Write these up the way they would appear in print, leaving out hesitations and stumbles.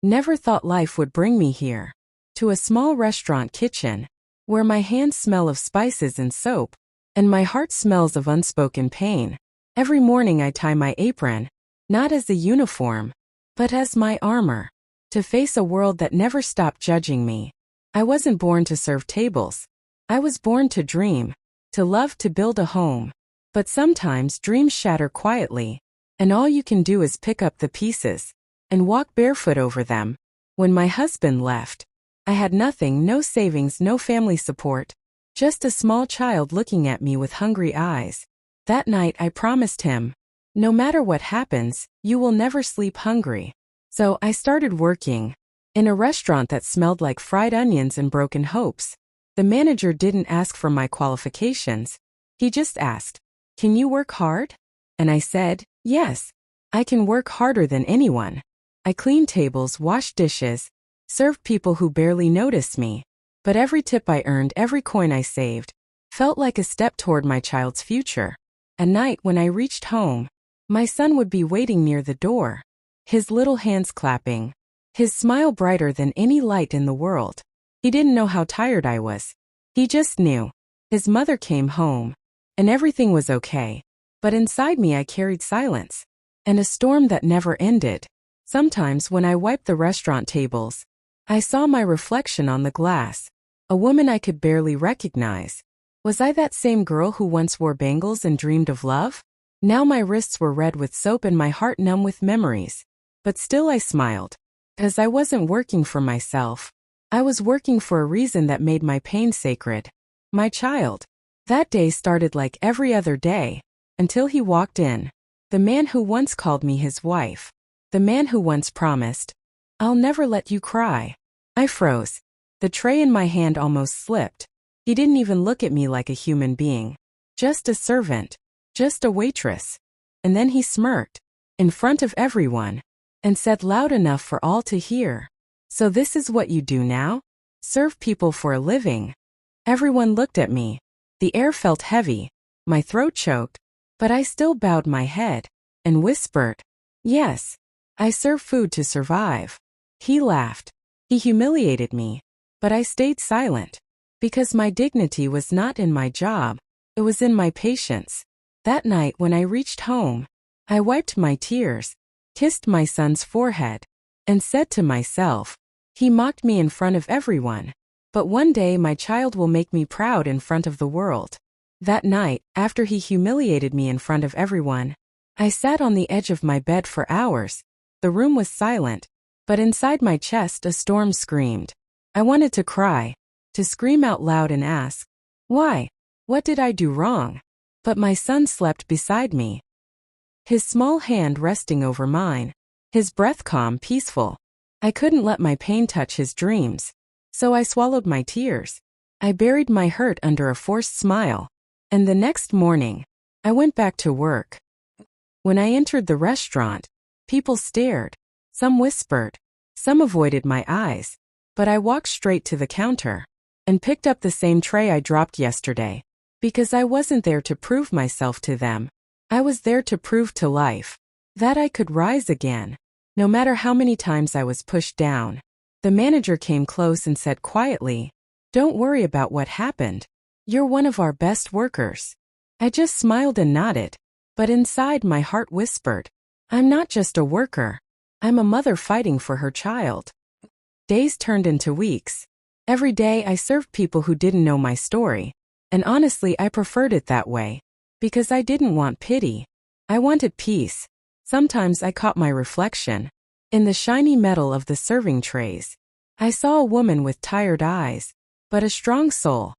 Never thought life would bring me here. To a small restaurant kitchen, where my hands smell of spices and soap, and my heart smells of unspoken pain. Every morning I tie my apron, not as a uniform, but as my armor, to face a world that never stopped judging me. I wasn't born to serve tables. I was born to dream, to love, to build a home. But sometimes dreams shatter quietly, and all you can do is pick up the pieces and walk barefoot over them. When my husband left, I had nothing, no savings, no family support, just a small child looking at me with hungry eyes. That night I promised him, no matter what happens, you will never sleep hungry. So I started working in a restaurant that smelled like fried onions and broken hopes. The manager didn't ask for my qualifications. He just asked, "Can you work hard?" And I said, "Yes, I can work harder than anyone." I cleaned tables, washed dishes, served people who barely noticed me. But every tip I earned, every coin I saved, felt like a step toward my child's future. At night when I reached home, my son would be waiting near the door, his little hands clapping, his smile brighter than any light in the world. He didn't know how tired I was. He just knew. His mother came home, and everything was okay. But inside me I carried silence, and a storm that never ended. Sometimes when I wiped the restaurant tables, I saw my reflection on the glass, a woman I could barely recognize. Was I that same girl who once wore bangles and dreamed of love? Now my wrists were red with soap and my heart numb with memories. But still I smiled, because I wasn't working for myself. I was working for a reason that made my pain sacred. My child. That day started like every other day, until he walked in. The man who once called me his wife. The man who once promised, "I'll never let you cry." I froze. The tray in my hand almost slipped. He didn't even look at me like a human being. Just a servant. Just a waitress. And then he smirked, in front of everyone, and said loud enough for all to hear, "So this is what you do now? Serve people for a living?" Everyone looked at me. The air felt heavy. My throat choked. But I still bowed my head, and whispered, "Yes. I serve food to survive." He laughed. He humiliated me. But I stayed silent. Because my dignity was not in my job. It was in my patience. That night when I reached home, I wiped my tears, kissed my son's forehead, and said to myself, he mocked me in front of everyone. But one day my child will make me proud in front of the world. That night, after he humiliated me in front of everyone, I sat on the edge of my bed for hours. The room was silent, but inside my chest a storm screamed. I wanted to cry, to scream out loud and ask, "Why? What did I do wrong?" But my son slept beside me, his small hand resting over mine, his breath calm, peaceful. I couldn't let my pain touch his dreams, so I swallowed my tears. I buried my hurt under a forced smile. And the next morning, I went back to work. When I entered the restaurant, people stared. Some whispered. Some avoided my eyes. But I walked straight to the counter and picked up the same tray I dropped yesterday. Because I wasn't there to prove myself to them. I was there to prove to life that I could rise again, no matter how many times I was pushed down. The manager came close and said quietly, "Don't worry about what happened. You're one of our best workers." I just smiled and nodded. But inside my heart whispered, "I'm not just a worker. I'm a mother fighting for her child." Days turned into weeks. Every day I served people who didn't know my story. And honestly, I preferred it that way. Because I didn't want pity. I wanted peace. Sometimes I caught my reflection in the shiny metal of the serving trays. I saw a woman with tired eyes, but a strong soul.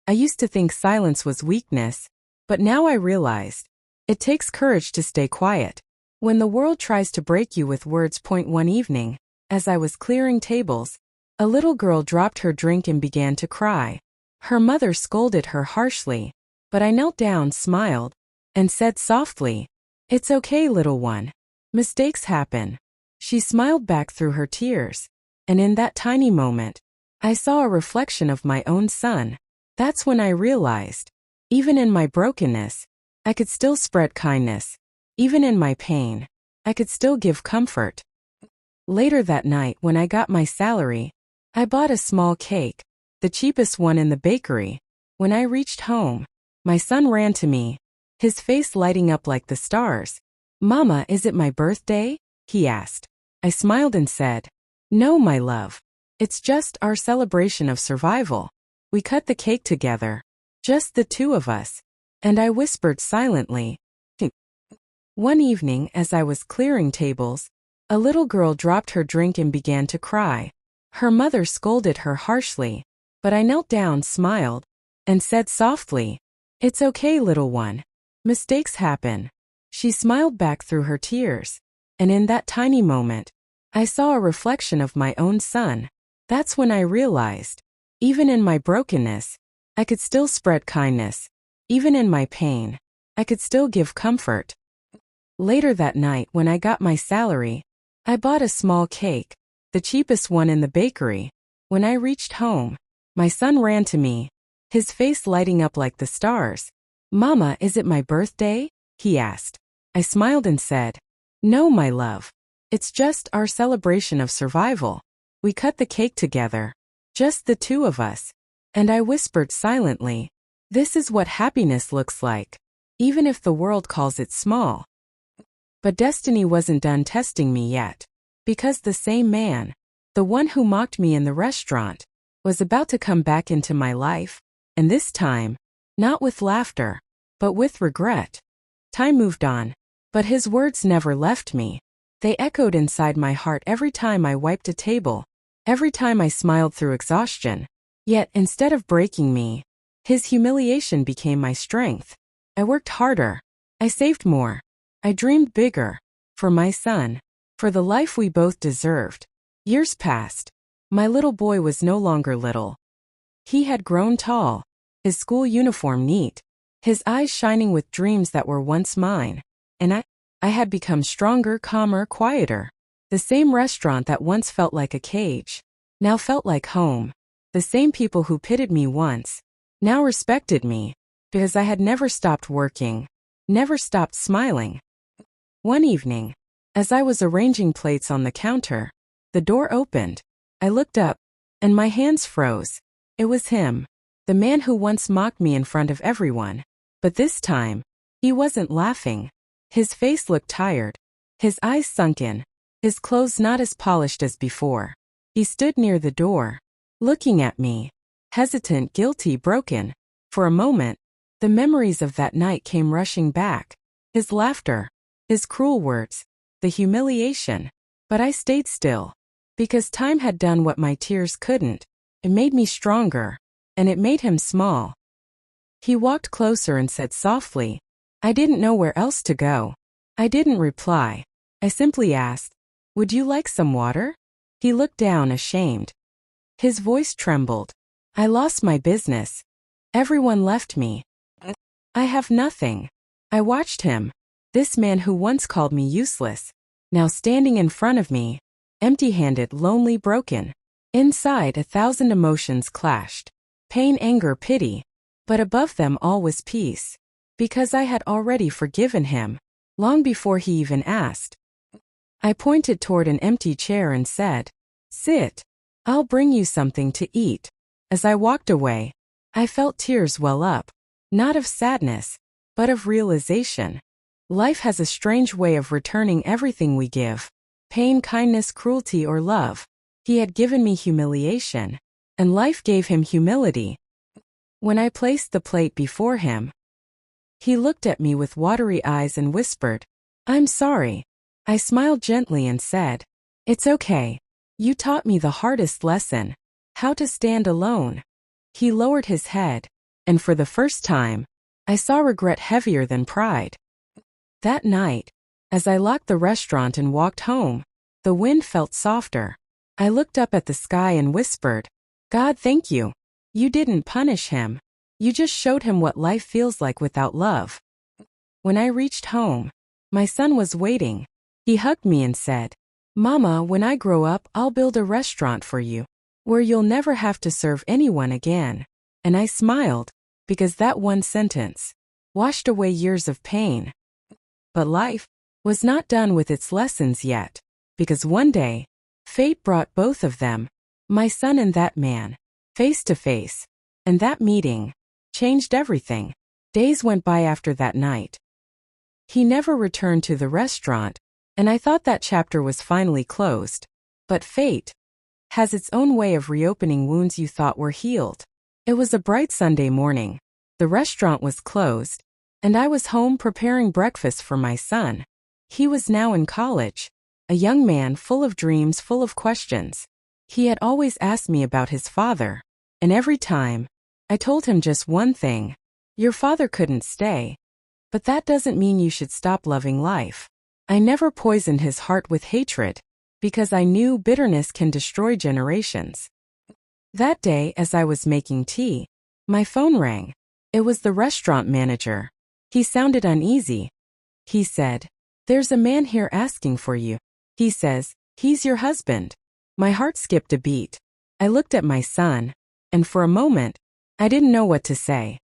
I used to think silence was weakness, but now I realized it takes courage to stay quiet. When the world tries to break you with words. One evening, as I was clearing tables, a little girl dropped her drink and began to cry. Her mother scolded her harshly, but I knelt down, smiled, and said softly, "It's okay, little one. Mistakes happen." She smiled back through her tears, and in that tiny moment, I saw a reflection of my own son. That's when I realized, even in my brokenness, I could still spread kindness. Even in my pain, I could still give comfort. Later that night, when I got my salary, I bought a small cake, the cheapest one in the bakery. When I reached home, my son ran to me, his face lighting up like the stars. "Mama, is it my birthday?" he asked. I smiled and said, "No, my love. It's just our celebration of survival." We cut the cake together, just the two of us, and I whispered silently. One evening, as I was clearing tables, a little girl dropped her drink and began to cry. Her mother scolded her harshly, but I knelt down, smiled, and said softly, "It's okay, little one. Mistakes happen." She smiled back through her tears, and in that tiny moment, I saw a reflection of my own son. That's when I realized, even in my brokenness, I could still spread kindness. Even in my pain, I could still give comfort. Later that night, when I got my salary, I bought a small cake, the cheapest one in the bakery. When I reached home, my son ran to me, his face lighting up like the stars. "Mama, is it my birthday?" he asked. I smiled and said, "No, my love. It's just our celebration of survival." We cut the cake together, just the two of us, and I whispered silently, "This is what happiness looks like, even if the world calls it small." But destiny wasn't done testing me yet, because the same man, the one who mocked me in the restaurant, was about to come back into my life, and this time, not with laughter, but with regret. Time moved on, but his words never left me. They echoed inside my heart every time I wiped a table, every time I smiled through exhaustion. Yet, instead of breaking me, his humiliation became my strength. I worked harder. I saved more. I dreamed bigger. For my son. For the life we both deserved. Years passed. My little boy was no longer little. He had grown tall, his school uniform neat, his eyes shining with dreams that were once mine. And I had become stronger, calmer, quieter. The same restaurant that once felt like a cage, now felt like home. The same people who pitied me once, now respected me, because I had never stopped working, never stopped smiling. One evening, as I was arranging plates on the counter, the door opened. I looked up, and my hands froze. It was him, the man who once mocked me in front of everyone. But this time, he wasn't laughing. His face looked tired, his eyes sunken, his clothes not as polished as before. He stood near the door, looking at me, hesitant, guilty, broken. For a moment, the memories of that night came rushing back. His laughter, his cruel words, the humiliation. But I stayed still, because time had done what my tears couldn't. It made me stronger, and it made him small. He walked closer and said softly, I didn't know where else to go. I didn't reply. I simply asked, "Would you like some water?" He looked down, ashamed. His voice trembled. I lost my business. Everyone left me. I have nothing. I watched him, this man who once called me useless, now standing in front of me, empty-handed, lonely, broken. Inside, 1,000 emotions clashed. Pain, anger, pity. But above them all was peace. Because I had already forgiven him, long before he even asked. I pointed toward an empty chair and said, "Sit. I'll bring you something to eat." As I walked away, I felt tears well up, not of sadness, but of realization. Life has a strange way of returning everything we give. Pain, kindness, cruelty, or love. He had given me humiliation, and life gave him humility. When I placed the plate before him, he looked at me with watery eyes and whispered, "I'm sorry." I smiled gently and said, "It's okay. You taught me the hardest lesson, how to stand alone." He lowered his head, and for the first time, I saw regret heavier than pride. That night, as I locked the restaurant and walked home, the wind felt softer. I looked up at the sky and whispered, "God, thank you. You didn't punish him. You just showed him what life feels like without love." When I reached home, my son was waiting. He hugged me and said, "Mama, when I grow up, I'll build a restaurant for you, where you'll never have to serve anyone again." And I smiled, because that one sentence washed away years of pain. But life was not done with its lessons yet, because one day, Fate brought both of them, my son and that man, face to face. And that meeting changed everything. Days went by after that night. He never returned to the restaurant, and I thought that chapter was finally closed. But fate has its own way of reopening wounds you thought were healed. It was a bright Sunday morning. The restaurant was closed, and I was home preparing breakfast for my son. He was now in college, a young man full of dreams, full of questions. He had always asked me about his father, and every time, I told him just one thing: your father couldn't stay. But that doesn't mean you should stop loving life. I never poisoned his heart with hatred, because I knew bitterness can destroy generations. That day, as I was making tea, my phone rang. It was the restaurant manager. He sounded uneasy. He said, "There's a man here asking for you. He says, he's your husband." My heart skipped a beat. I looked at my son, and for a moment, I didn't know what to say.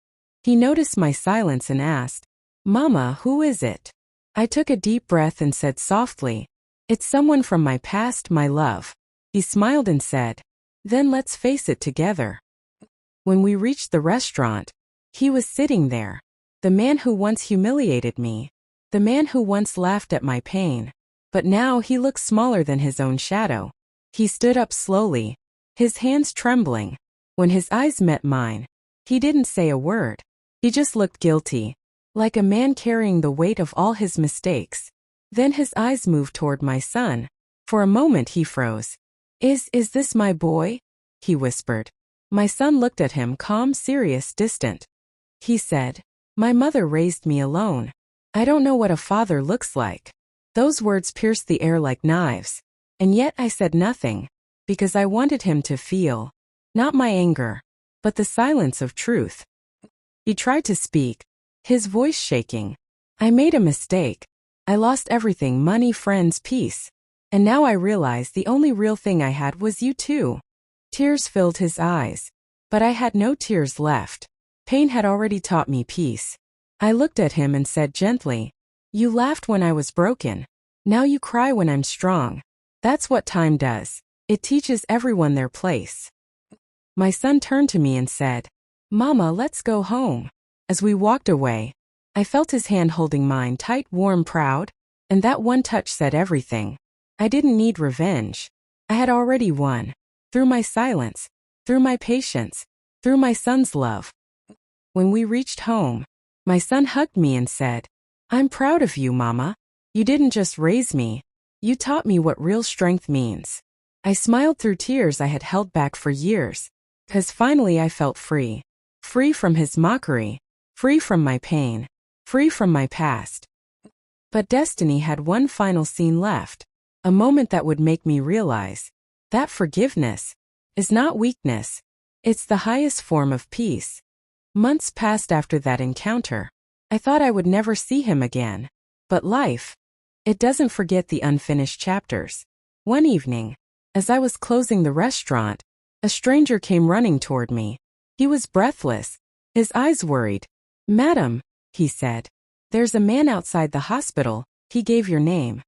He noticed my silence and asked, "Mama, who is it?" I took a deep breath and said softly, "It's someone from my past, my love." He smiled and said, "Then let's face it together." When we reached the restaurant, he was sitting there. The man who once humiliated me. The man who once laughed at my pain. But now he looked smaller than his own shadow. He stood up slowly, his hands trembling. When his eyes met mine, he didn't say a word. He just looked guilty, like a man carrying the weight of all his mistakes. Then his eyes moved toward my son. For a moment he froze. Is this my boy?" he whispered. My son looked at him, calm, serious, distant. He said, "My mother raised me alone. I don't know what a father looks like." Those words pierced the air like knives. And yet I said nothing, because I wanted him to feel, not my anger, but the silence of truth. He tried to speak, his voice shaking. "I made a mistake. I lost everything: money, friends, peace. And now I realize the only real thing I had was you too." Tears filled his eyes, but I had no tears left. Pain had already taught me peace. I looked at him and said gently, "You laughed when I was broken. Now you cry when I'm strong. That's what time does. It teaches everyone their place." My son turned to me and said, "Mama, let's go home." As we walked away, I felt his hand holding mine, tight, warm, proud, and that one touch said everything. I didn't need revenge. I had already won. Through my silence, through my patience, through my son's love. When we reached home, my son hugged me and said, "I'm proud of you, Mama. You didn't just raise me. You taught me what real strength means." I smiled through tears I had held back for years, because finally I felt free. Free from his mockery. Free from my pain. Free from my past. But destiny had one final scene left. A moment that would make me realize that forgiveness is not weakness. It's the highest form of peace. Months passed after that encounter. I thought I would never see him again. But life, it doesn't forget the unfinished chapters. One evening, as I was closing the restaurant, a stranger came running toward me. He was breathless, his eyes worried. "Madam," he said, "there's a man outside the hospital. He gave your name.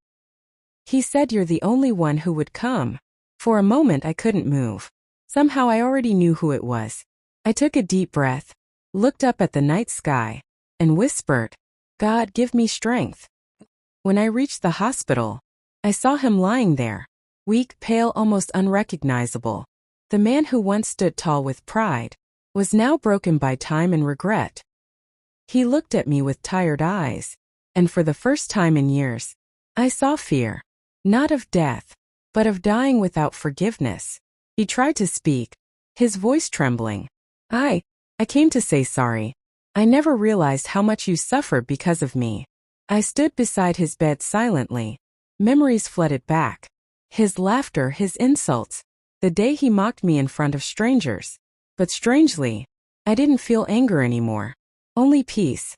He said you're the only one who would come." For a moment I couldn't move. Somehow I already knew who it was. I took a deep breath, looked up at the night sky, and whispered, "God, give me strength." When I reached the hospital, I saw him lying there, weak, pale, almost unrecognizable. The man who once stood tall with pride was now broken by time and regret. He looked at me with tired eyes, and for the first time in years, I saw fear. Not of death, but of dying without forgiveness. He tried to speak, his voice trembling. I came to say sorry. I never realized how much you suffered because of me." I stood beside his bed silently. Memories flooded back. His laughter, his insults, the day he mocked me in front of strangers. But strangely, I didn't feel anger anymore. Only peace.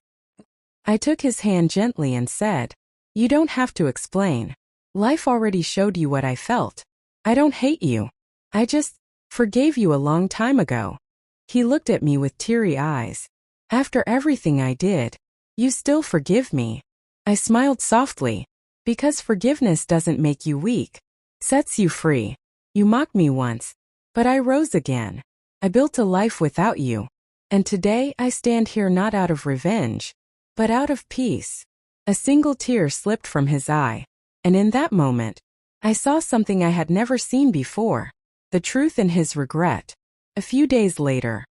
I took his hand gently and said, "You don't have to explain. Life already showed you what I felt. I don't hate you. I just forgave you a long time ago." He looked at me with teary eyes. "After everything I did, you still forgive me?" I smiled softly, because forgiveness doesn't make you weak. sets you free. You mocked me once, but I rose again. I built a life without you. And today I stand here not out of revenge, but out of peace. A single tear slipped from his eye, and in that moment, I saw something I had never seen before, the truth in his regret. A few days later,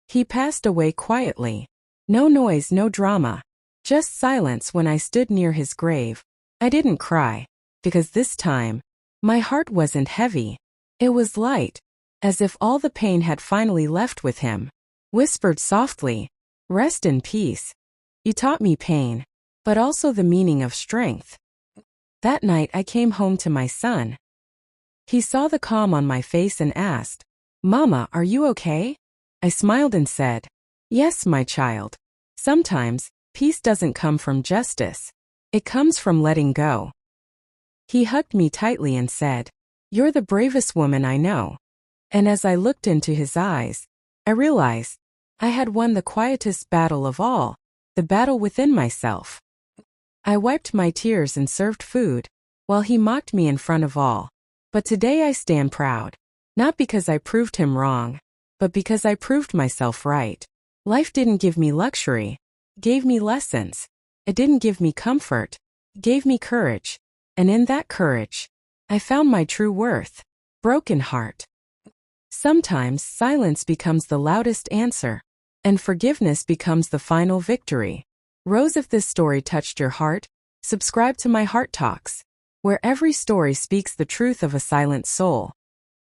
he passed away quietly. No noise, no drama, just silence. When I stood near his grave, I didn't cry, because this time, my heart wasn't heavy. It was light, as if all the pain had finally left with him. Whispered softly, rest in peace. You taught me pain, but also the meaning of strength. That night I came home to my son. He saw the calm on my face and asked, Mama, are you okay? I smiled and said, yes, my child. Sometimes, peace doesn't come from justice. It comes from letting go. He hugged me tightly and said, you're the bravest woman I know. And as I looked into his eyes, I realized I had won the quietest battle of all, the battle within myself. I wiped my tears and served food, while he mocked me in front of all. But today I stand proud, not because I proved him wrong, but because I proved myself right. Life didn't give me luxury, it gave me lessons. It didn't give me comfort, it gave me courage. And in that courage, I found my true worth. Broken heart. Sometimes silence becomes the loudest answer, and forgiveness becomes the final victory. Rose, if this story touched your heart, subscribe to my Heart Talks, where every story speaks the truth of a silent soul.